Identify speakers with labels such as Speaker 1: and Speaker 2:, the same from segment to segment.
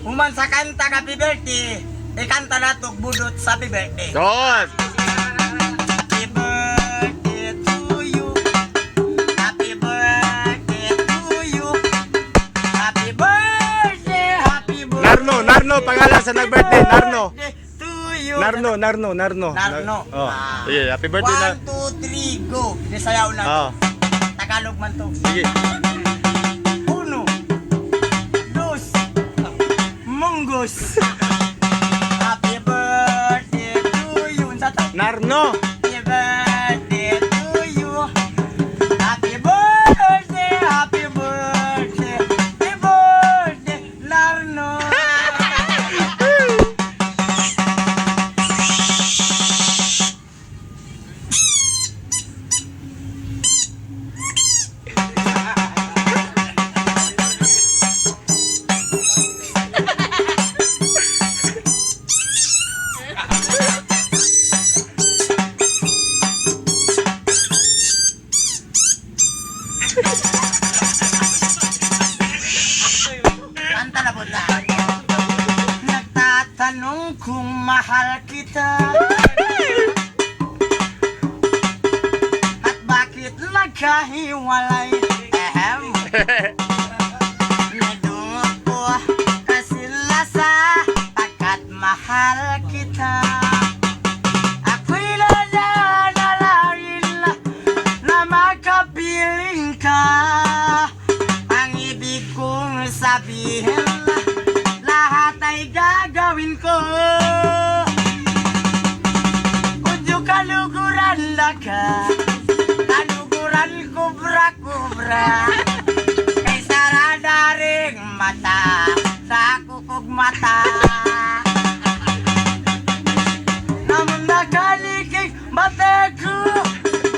Speaker 1: Human sa kanta happy birthday, ikanta na to budot sa happy birthday.
Speaker 2: Good.
Speaker 1: Happy birthday to you. Happy birthday to you. Happy birthday, happy birthday.
Speaker 2: Narno, pangalan sa nag-birthday, Narno.
Speaker 1: To you.
Speaker 2: Narno.
Speaker 1: Narno.
Speaker 2: Oh.
Speaker 1: Ah.
Speaker 2: Sige, happy birthday na.
Speaker 1: 1, 2, 3, go. Nisayaw na to.
Speaker 2: Oh.
Speaker 1: Tagalog man to.
Speaker 2: Sige.
Speaker 1: Uno, dos, mongoose. Happy birthday to you.
Speaker 2: Narno.
Speaker 1: Happy birthday to you. Happy birthday, happy birthday, happy birthday, Narno. Kanta na po na. Nagtatanong kung mahal kita at bakit nagkahiwalay. Nadungo ko kasi lasa pagkat mahal kita. Ako'y nananalangin na makapiling ka. Ang ibig kong sabihin, lahat ay gagawin ko. Kudyo kaluguran na ka, kaluguran kubra-kubra. Kay sarada ring mata, sa kukog mata. Naman nakalikig mata ko,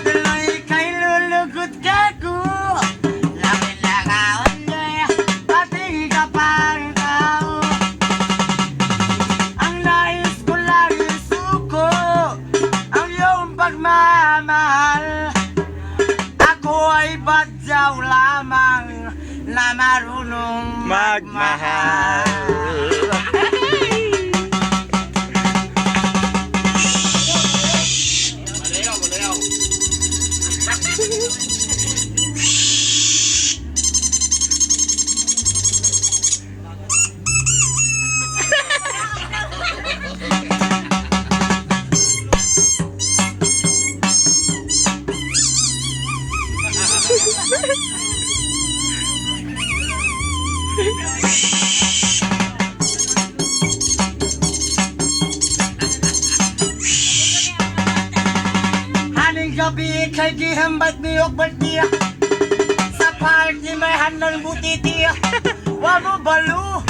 Speaker 1: tuloy kay lulugod ka ko. Pagmamahal, ako ay badyaw lamang na marunong magmahal. Haning gabi kay gihambat niyog baltiya, sa party may handang butiti. Wamo balo